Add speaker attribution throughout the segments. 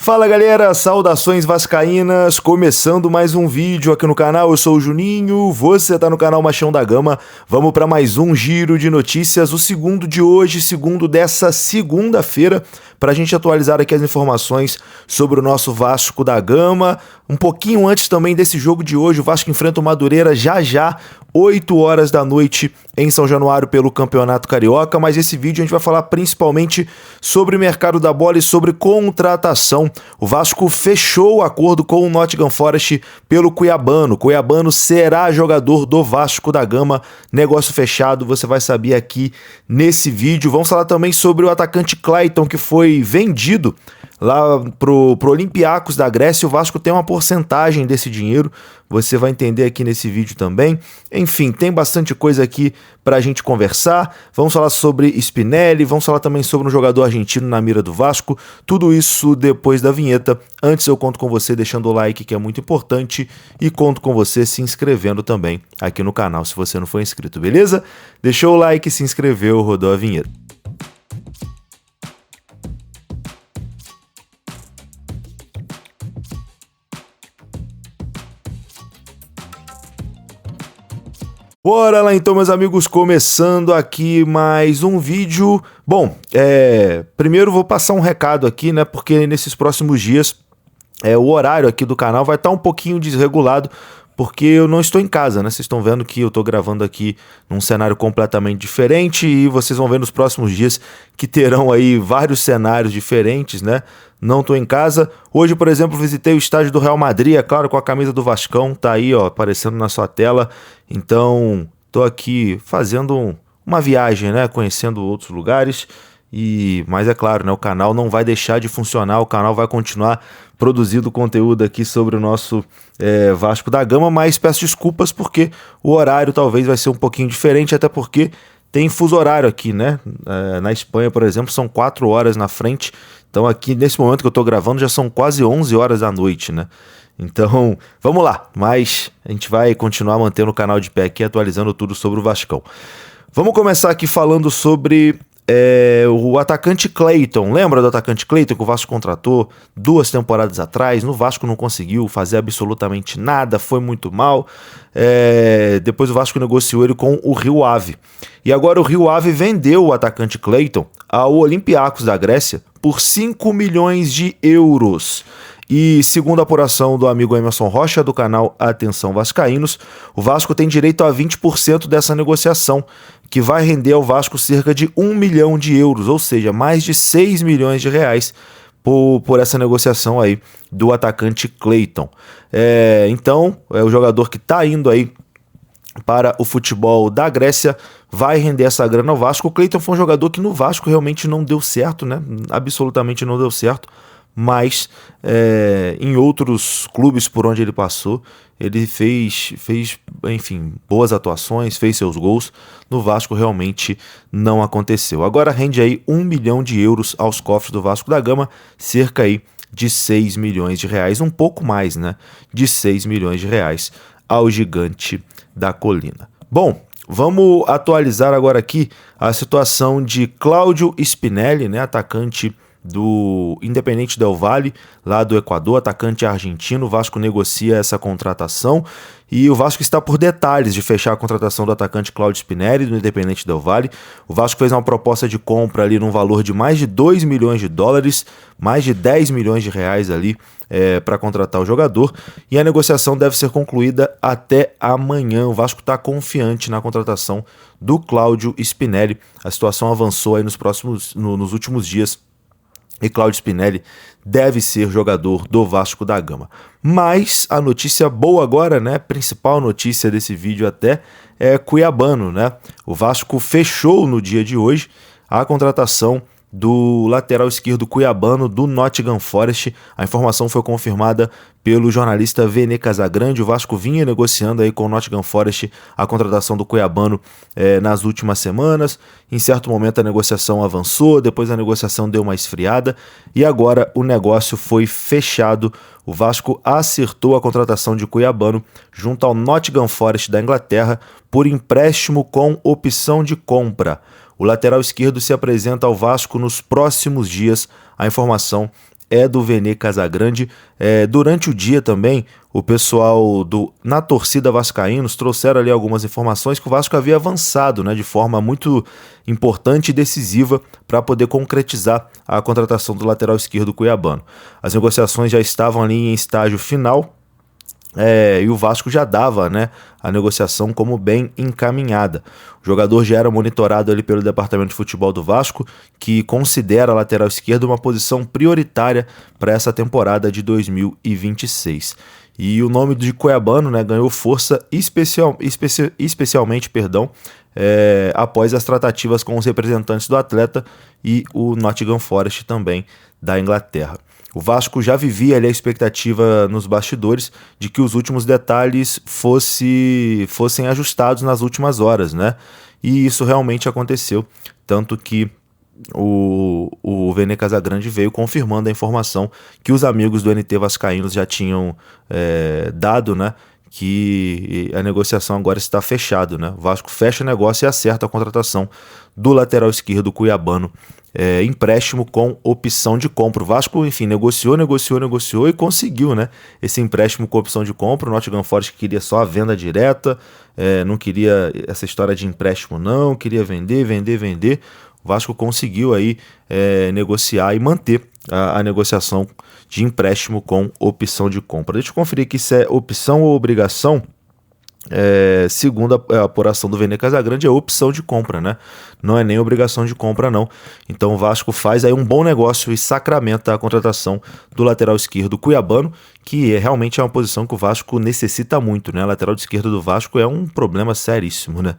Speaker 1: Fala galera, saudações vascaínas, começando mais um vídeo aqui no canal, eu sou o Juninho, você tá no canal Machão da Gama, vamos para mais um giro de notícias, o segundo de hoje, segundo dessa segunda-feira, para a gente atualizar aqui as informações sobre o nosso Vasco da Gama, um pouquinho antes também desse jogo de hoje, o Vasco enfrenta o Madureira já, 8 horas da noite em São Januário pelo Campeonato Carioca, mas esse vídeo a gente vai falar principalmente sobre o mercado da bola e sobre contratação. O Vasco fechou o acordo com o Nottingham Forest pelo Cuiabano. Cuiabano será jogador do Vasco da Gama, negócio fechado, você vai saber aqui nesse vídeo. Vamos falar também sobre o atacante Clayton, que foi vendido lá pro Olympiacos da Grécia. O Vasco tem uma porcentagem desse dinheiro, você vai entender aqui nesse vídeo também. Enfim, tem bastante coisa aqui pra gente conversar. Vamos falar sobre Spinelli, vamos falar também sobre um jogador argentino na mira do Vasco. Tudo isso depois da vinheta. Antes eu conto com você deixando o like, que é muito importante, e conto com você se inscrevendo também aqui no canal, se você não for inscrito, beleza? Deixou o like, se inscreveu, rodou a vinheta. Bora lá então, meus amigos, começando aqui mais um vídeo. Bom, primeiro vou passar um recado aqui, né, porque nesses próximos dias o horário aqui do canal vai estar um pouquinho desregulado, porque eu não estou em casa, né? Vocês estão vendo que eu estou gravando aqui num cenário completamente diferente e vocês vão ver nos próximos dias que terão aí vários cenários diferentes, né? Não estou em casa. Hoje, por exemplo, visitei o estádio do Real Madrid, é claro, com a camisa do Vascão, tá aí, ó, aparecendo na sua tela. Então, estou aqui fazendo uma viagem, né? Conhecendo outros lugares. Mas é claro, né, o canal não vai deixar de funcionar, o canal vai continuar produzindo conteúdo aqui sobre o nosso Vasco da Gama, mas peço desculpas porque o horário talvez vai ser um pouquinho diferente, até porque tem fuso horário aqui, né? Na Espanha, por exemplo, são 4 horas na frente, então aqui nesse momento que eu tô gravando já são quase 11 horas da noite, né? Então, vamos lá, mas a gente vai continuar mantendo o canal de pé aqui, atualizando tudo sobre o Vascão. Vamos começar aqui falando sobre o atacante Clayton. Lembra do atacante Clayton que o Vasco contratou 2 temporadas atrás? No Vasco não conseguiu fazer absolutamente nada, foi muito mal. Depois o Vasco negociou ele com o Rio Ave. E agora o Rio Ave vendeu o atacante Clayton ao Olympiacos da Grécia por 5 milhões de euros. E segundo a apuração do amigo Emerson Rocha, do canal Atenção Vascaínos, o Vasco tem direito a 20% dessa negociação, que vai render ao Vasco cerca de 1 milhão de euros, ou seja, mais de 6 milhões de reais por essa negociação aí do atacante Clayton. Então, o jogador que está indo aí para o futebol da Grécia vai render essa grana ao Vasco. O Clayton foi um jogador que no Vasco realmente não deu certo, né? Absolutamente não deu certo. Mas em outros clubes por onde ele passou, ele fez, enfim, boas atuações, fez seus gols. No Vasco realmente não aconteceu. Agora rende aí 1 milhão de euros aos cofres do Vasco da Gama, cerca aí de 6 milhões de reais, um pouco mais, né, de 6 milhões de reais ao gigante da colina. Bom, vamos atualizar agora aqui a situação de Cláudio Spinelli, né, atacante do Independente Del Valle, lá do Equador, atacante argentino. O Vasco negocia essa contratação e o Vasco está por detalhes de fechar a contratação do atacante Cláudio Spinelli, do Independente Del Valle. O Vasco fez uma proposta de compra ali num valor de mais de 2 milhões de dólares, mais de 10 milhões de reais ali para contratar o jogador, e a negociação deve ser concluída até amanhã. O Vasco está confiante na contratação do Cláudio Spinelli. A situação avançou aí nos últimos dias, e Cláudio Spinelli deve ser jogador do Vasco da Gama. Mas a notícia boa agora, né, principal notícia desse vídeo até, é Cuiabano, né? O Vasco fechou no dia de hoje a contratação do lateral esquerdo cuiabano do Nottingham Forest. A informação foi confirmada pelo jornalista Vene Casagrande. O Vasco vinha negociando aí com o Nottingham Forest a contratação do cuiabano nas últimas semanas. Em certo momento a negociação avançou, depois a negociação deu uma esfriada e agora o negócio foi fechado. O Vasco acertou a contratação de cuiabano junto ao Nottingham Forest da Inglaterra por empréstimo com opção de compra. O lateral esquerdo se apresenta ao Vasco nos próximos dias. A informação é do Vene Casagrande. Durante o dia também, o pessoal na torcida vascaínos trouxeram ali algumas informações que o Vasco havia avançado, né, de forma muito importante e decisiva para poder concretizar a contratação do lateral esquerdo cuiabano. As negociações já estavam ali em estágio final, e o Vasco já dava, né, a negociação como bem encaminhada. O jogador já era monitorado ali pelo departamento de futebol do Vasco, que considera a lateral esquerda uma posição prioritária para essa temporada de 2026. E o nome de cuiabano, né, ganhou força especialmente após as tratativas com os representantes do atleta e o Nottingham Forest também da Inglaterra. O Vasco já vivia ali a expectativa nos bastidores de que os últimos detalhes fossem ajustados nas últimas horas, né? E isso realmente aconteceu, tanto que o Vene Casagrande veio confirmando a informação que os amigos do NT Vascaínos já tinham dado, né? Que a negociação agora está fechada, né? O Vasco fecha o negócio e acerta a contratação do lateral esquerdo cuiabano, empréstimo com opção de compra. O Vasco, enfim, negociou e conseguiu, né, esse empréstimo com opção de compra. O Nottingham Forest queria só a venda direta, não queria essa história de empréstimo não, queria vender. O Vasco conseguiu aí negociar e manter a negociação de empréstimo com opção de compra. Deixa eu conferir aqui se é opção ou obrigação. Segundo a apuração do Vene Casagrande, é opção de compra, né? Não é nem obrigação de compra, não. Então o Vasco faz aí um bom negócio e sacramenta a contratação do lateral esquerdo cuiabano, que realmente é uma posição que o Vasco necessita muito, né? A lateral esquerda do Vasco é um problema seríssimo, né?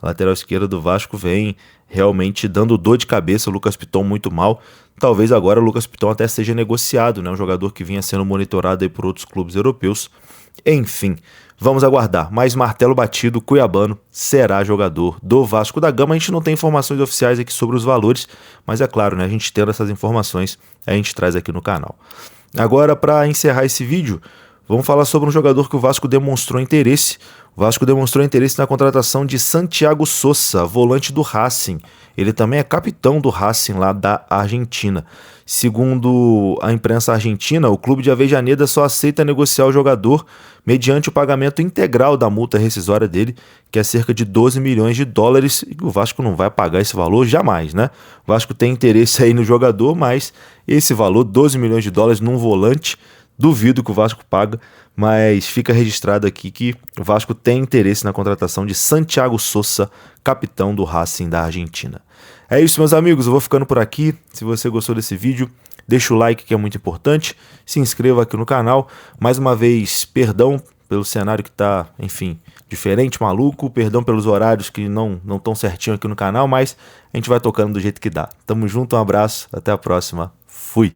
Speaker 1: A lateral esquerda do Vasco vem realmente dando dor de cabeça, o Lucas Piton muito mal. Talvez agora o Lucas Piton até seja negociado, né? Um jogador que vinha sendo monitorado aí por outros clubes europeus. Enfim, vamos aguardar. Mais martelo batido, cuiabano será jogador do Vasco da Gama. A gente não tem informações oficiais aqui sobre os valores, mas é claro, né? A gente tendo essas informações, a gente traz aqui no canal. Agora, para encerrar esse vídeo, vamos falar sobre um jogador que o Vasco demonstrou interesse. O Vasco demonstrou interesse na contratação de Santiago Sosa, volante do Racing. Ele também é capitão do Racing lá da Argentina. Segundo a imprensa argentina, o clube de Avejaneda só aceita negociar o jogador mediante o pagamento integral da multa rescisória dele, que é cerca de 12 milhões de dólares. E o Vasco não vai pagar esse valor jamais, né? O Vasco tem interesse aí no jogador, mas esse valor, 12 milhões de dólares num volante, duvido que o Vasco paga, mas fica registrado aqui que o Vasco tem interesse na contratação de Santiago Sosa, capitão do Racing da Argentina. É isso, meus amigos, eu vou ficando por aqui. Se você gostou desse vídeo, deixa o like, que é muito importante. Se inscreva aqui no canal. Mais uma vez, perdão pelo cenário que tá, enfim, diferente, maluco. Perdão pelos horários que não estão certinho aqui no canal, mas a gente vai tocando do jeito que dá. Tamo junto, um abraço, até a próxima. Fui!